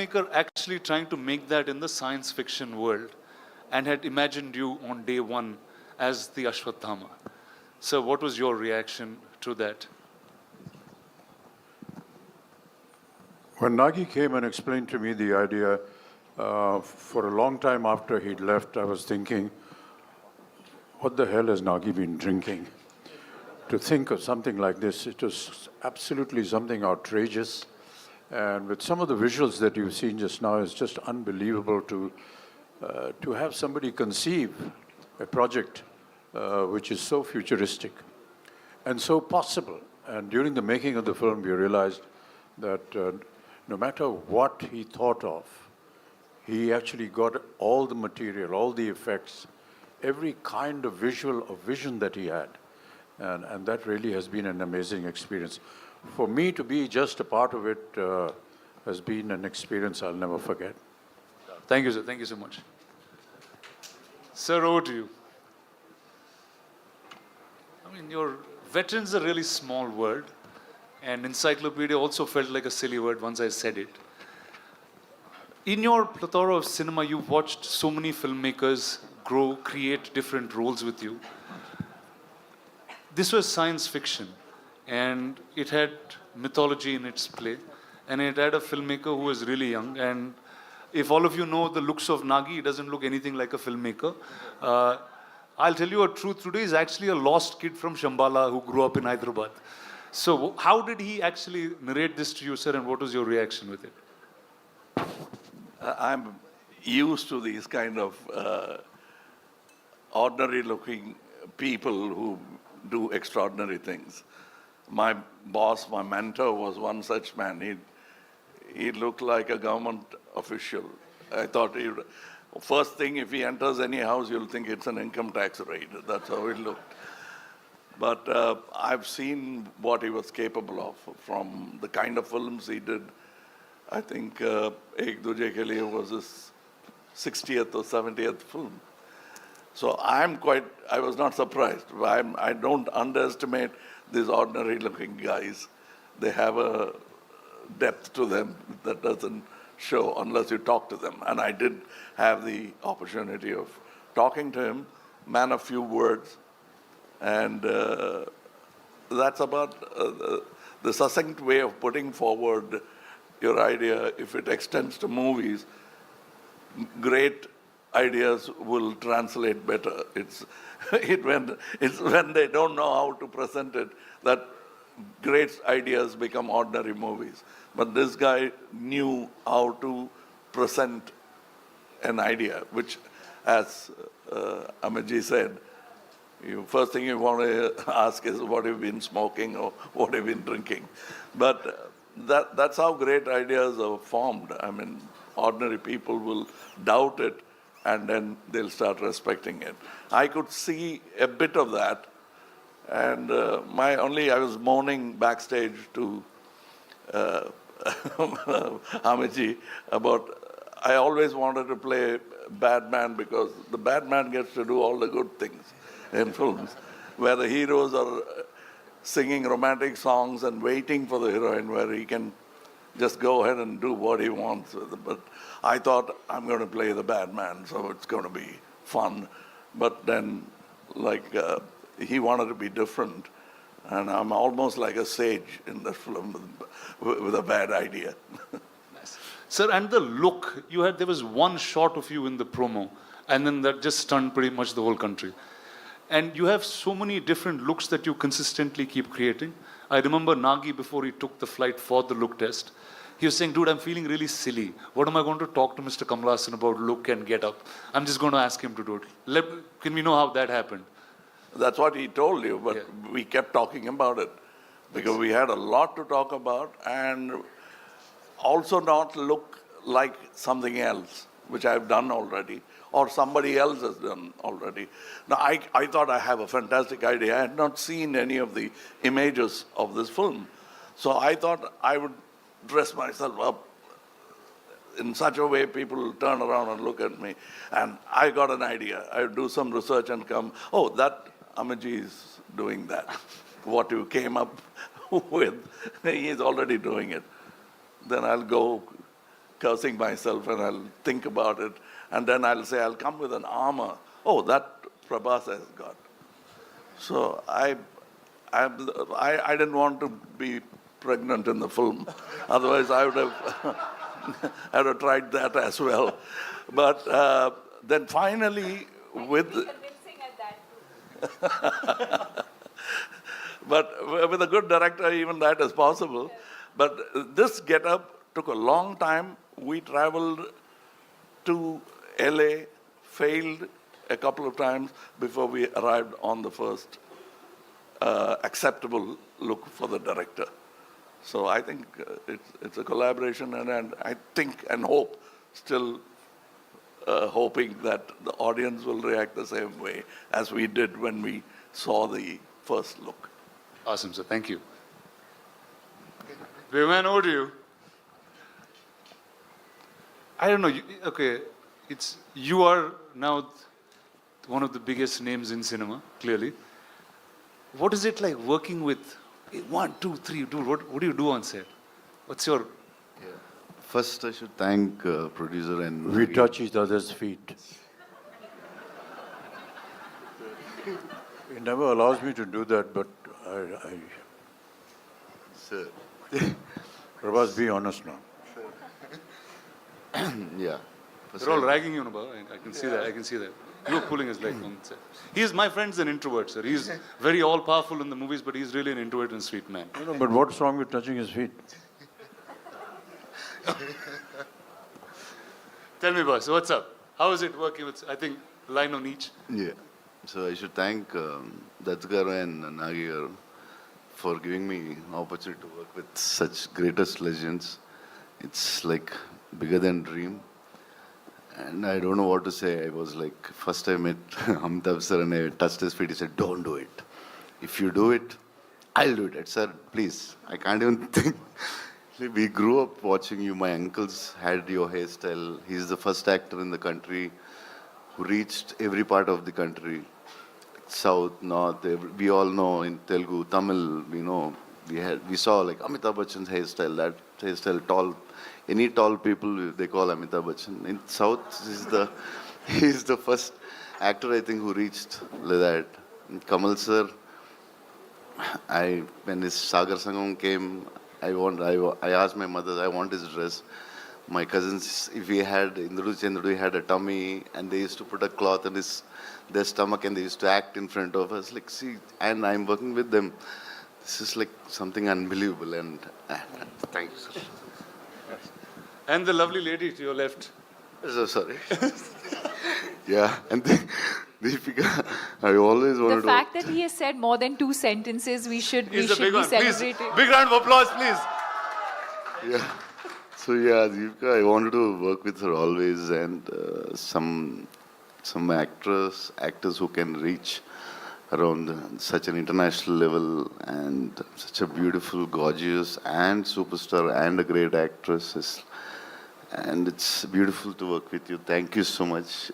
filmmaker actually trying to make that in the science fiction world and had imagined you on day one as the Ashwatthama. So what was your reaction to that? When Nagi came and explained to me the idea, for a long time after he'd left, I was thinking, what the hell has Nagi been drinking? To think of something like this, it was absolutely something outrageous. And with some of the visuals that you've seen just now, it's just unbelievable to have somebody conceive a project which is so futuristic and so possible. And during the making of the film, we realized that no matter what he thought of, he actually got all the material, all the effects, every kind of visual or vision that he had. And that really has been an amazing experience. For me to be just a part of it has been an experience I'll never forget. Thank you, sir. Thank you so much. Sir, over to you. I mean, your veteran's a really small word, and encyclopedia also felt like a silly word once I said it. In your plethora of cinema, you've watched so many filmmakers grow, create different roles with you. This was science fiction, and it had mythology in its play, and it had a filmmaker who was really young. And if all of you know the looks of Nagi, he doesn't look anything like a filmmaker. I'll tell you a truth today, he's actually a lost kid from Shambhala who grew up in Hyderabad. So how did he actually narrate this to you, sir, and what was your reaction with it? I'm used to these kind of ordinary-looking people who do extraordinary things. My boss, my mentor, was one such man. He looked like a government official. I thought, first thing, if he enters any house, you'll think it's an income tax raid. That's how it looked. But I've seen what he was capable of from the kind of films he did. I think Ek Duje Ke Liye was his 60th or 70th film. So I was not surprised. I don't underestimate these ordinary-looking guys. They have a depth to them that doesn't show unless you talk to them. And I did have the opportunity of talking to him, man of few words. And that's about the succinct way of putting forward your idea. If it extends to movies, great ideas will translate better. It's when they don't know how to present it that great ideas become ordinary movies. But this guy knew how to present an idea, which, as Amitji said, first thing you want to ask is what have you been smoking or what have you been drinking. But that's how great ideas are formed. I mean, ordinary people will doubt it, and then they'll start respecting it. I could see a bit of that, and I was moaning backstage to Amitji about, I always wanted to play bad man because the bad man gets to do all the good things in films, where the heroes are singing romantic songs and waiting for the heroine, where he can just go ahead and do what he wants with it. But I thought, I'm going to play the bad man, so it's going to be fun. But then, he wanted to be different. And I'm almost like a sage in the film with a bad idea. Nice. Sir, and the look, there was one shot of you in the promo, and then that just stunned pretty much the whole country. And you have so many different looks that you consistently keep creating. I remember Nagi, before he took the flight for the look test, he was saying, dude, I'm feeling really silly. What am I going to talk to Mr. Kamala Hassan about look and get up? I'm just going to ask him to do it. Can we know how that happened? That's what he told you, but we kept talking about it because we had a lot to talk about, and also not look like something else, which I've done already, or somebody else has done already. Now, I thought I have a fantastic idea. I had not seen any of the images of this film. So I thought I would dress myself up in such a way people will turn around and look at me. And I got an idea. I would do some research and come, oh, that Amitji is doing that. What you came up with, he is already doing it. Then I'll go cursing myself, and I'll think about it, and then I'll say, I'll come with an armor. Oh, that Prabhas has got. So I didn't want to be pregnant in the film. Otherwise, I would have, I would have tried that as well. But then finally, with... Convincing at that too. But with a good director, even that is possible. But this get-up took a long time. We traveled to LA, failed a couple of times before we arrived on the first acceptable look for the director. So I think it's a collaboration, and I think and hope, still hoping that the audience will react the same way as we did when we saw the first look. Awesome, sir. Thank you. Viman, over to you. I don't know. Okay, you are now one of the biggest names in cinema, clearly. What is it like working with 1, 2, 3, dude? What do you do on set? What's your... First, I should thank producer and... We touch each other's feet. He never allows me to do that, but Sir. Prabhas, be honest now. Yeah. First They're all I- ragging you, Nabha. I can see that. I can see that. You were pulling his leg on set. My friend's an introvert, sir. He's very all-powerful in the movies, but he's really an introvert and sweet man. No, but what's wrong with touching his feet? Tell me, boss, what's up? How is it working with, I think, line on each? Yeah. So I should thank Datsgaru and Nagigaru for giving me opportunity to work with such greatest legends. It's like bigger than dream. And I don't know what to say. I was like, first I met Amitabh sir and I touched his feet. He said, don't do it. If you do it, I'll do it. I said, please, I can't even think. We grew up watching you. My uncles had your hairstyle. He's the first actor in the country who reached every part of the country. South, North, we all know in Telugu, Tamil, we saw like Amitabh Bachchan's hairstyle, that hairstyle, tall. Any tall people, they call Amitabh Bachchan. In South, he's the first actor, I think, who reached like that. And Kamal sir, when his Sagar Sangam came, I asked my mother, I want his dress. My cousins, if we had, Indru Chandru had a tummy, and they used to put a cloth on their stomach, and they used to act in front of us. Like, see, and I'm working with them. This is like something unbelievable, and thank you, sir. And the lovely lady to your left. So sorry. Yeah, and Deepika, I always wanted The fact that he has said more than 2 sentences, we should He's be a big one. Please, celebrating. big round of applause, please. Yeah. So yeah, Deepika, I wanted to work with her always, and some actors who can reach around such an international level, and such a beautiful, gorgeous, and superstar, and a great actress. And it's beautiful to work with you. Thank you so much.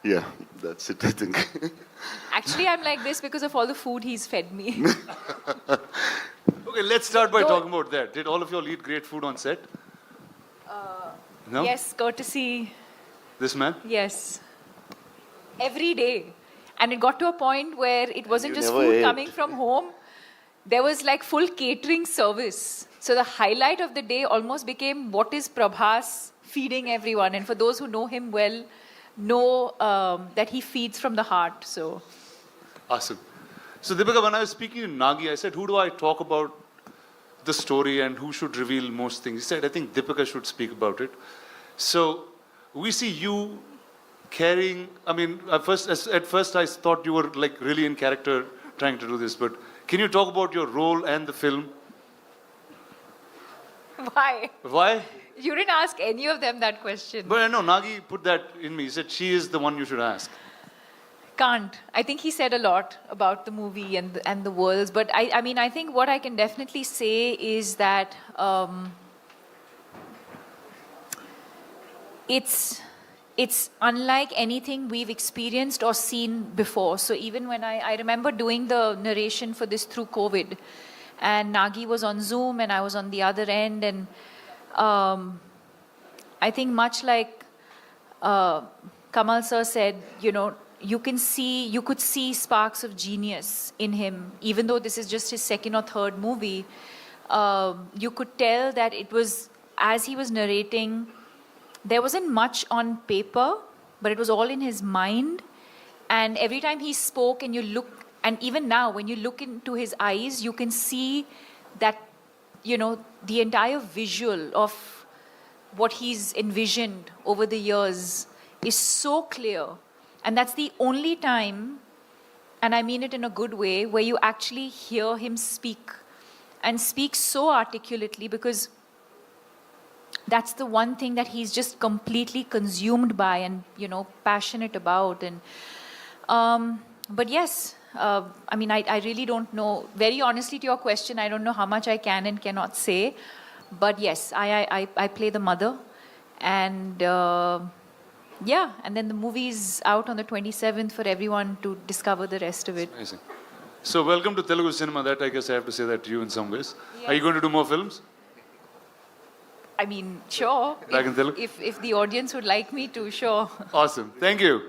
Yeah, that's it, I think. Actually, I'm like this because of all the food he's fed me. Okay, let's start by Don't- talking about that. Did all of you all eat great food on set? No? Yes, courtesy. This man? Yes. Every day. And it got to a point where it wasn't You just never food ate. coming from home. There was like full catering service. So the highlight of the day almost became what is Prabhas feeding everyone. And for those who know him well, know that he feeds from the heart. So Awesome. So, Deepika, when I was speaking to Nagi, I said, who do I talk about the story and who should reveal most things? He said, I think Deepika should speak about it. So, we see you carrying, I mean, at first I thought you were like really in character trying to do this, but can you talk about your role and the film? why? Why? You didn't ask any of them that question. But I know Nagi put that in me. He said, she is the one you should ask. Can't. I think he said a lot about the movie and the worlds. But I mean, I think what I can definitely say is that it's unlike anything we've experienced or seen before. So even when I remember doing the narration for this through COVID, and Nagi was on Zoom and I was on the other end, and I think much like Kamal sir said, you know, you could see sparks of genius in him, even though this is just his second or third movie. You could tell that it was, as he was narrating, there wasn't much on paper, but it was all in his mind. And every time he spoke and you look, and even now when you look into his eyes, you can see that, you know, the entire visual of what he's envisioned over the years is so clear. And that's the only time, and I mean it in a good way, where you actually hear him speak, and speak so articulately, because that's the one thing that he's just completely consumed by and, you know, passionate about. And but yes, I mean, I really don't know. Very honestly, to your question, I don't know how much I can and cannot say. But yes, I play the mother, and yeah, and then the movie's out on the 27th for everyone to discover the rest of it. Amazing. So welcome to Telugu cinema. That I guess I have to say that to you in some ways. Are you going to do more films? I mean, sure. Back in Telugu? If the audience would like me to, sure. Awesome. Thank you.